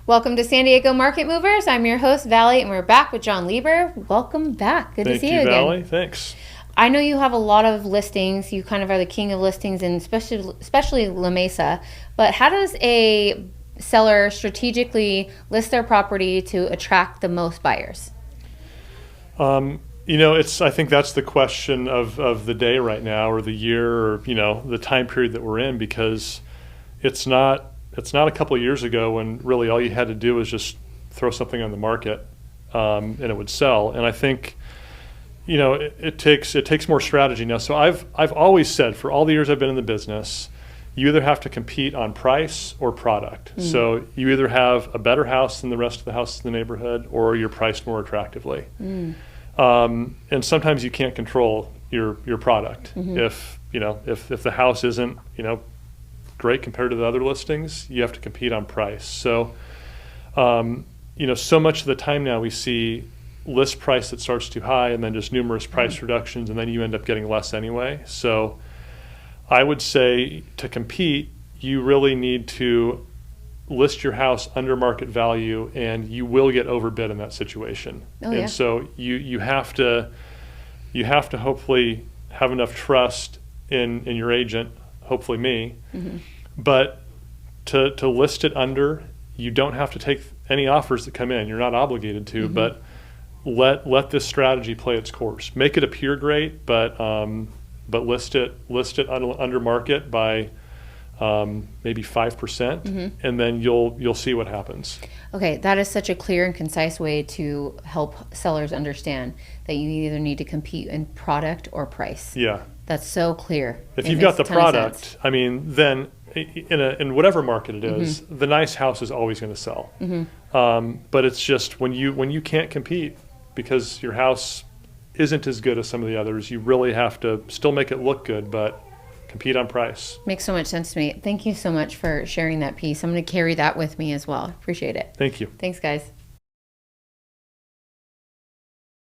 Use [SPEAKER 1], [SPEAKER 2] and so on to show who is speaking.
[SPEAKER 1] Welcome to San Diego Market Movers. I'm your host, Valley, and we're back with John Lieber. Welcome back. Good to see you again.
[SPEAKER 2] Thank you, Valley. Thanks.
[SPEAKER 1] I know you have a lot of listings. You kind of are the king of listings, and especially La Mesa. But how does a seller strategically list their property to attract the most buyers?
[SPEAKER 2] I think that's the question of the day right now, or the year, or the time period that we're in, because it's not a couple of years ago when really all you had to do was just throw something on the market and it would sell. And I think it takes more strategy now. So I've always said, for all the years I've been in the business, you either have to compete on price or product. So you either have a better house than the rest of the houses in the neighborhood, or you're priced more attractively. And sometimes you can't control your product. If the house isn't great compared to the other listings, you have to compete on price. So so much of the time now we see list price that starts too high, and then just numerous price reductions, and then you end up getting less anyway. So I would say, to compete, you really need to list your house under market value, and you will get overbid in that situation. So you have to hopefully have enough trust in your agent, hopefully me. But to list it under, you don't have to take any offers that come in. You're not obligated to, but let this strategy play its course. Make it appear great, but list it under market by maybe 5%, and then you'll see what happens.
[SPEAKER 1] Okay, that is such a clear and concise way to help sellers understand that you either need to compete in product or price.
[SPEAKER 2] Yeah,
[SPEAKER 1] that's so clear.
[SPEAKER 2] If you've got the product, then in whatever market it is, the nice house is always going to sell. But it's just when you can't compete because your house isn't as good as some of the others, you really have to still make it look good, but compete on price.
[SPEAKER 1] Makes so much sense to me. Thank you so much for sharing that piece. I'm going to carry that with me as well. Appreciate it.
[SPEAKER 2] Thank you.
[SPEAKER 1] Thanks, guys.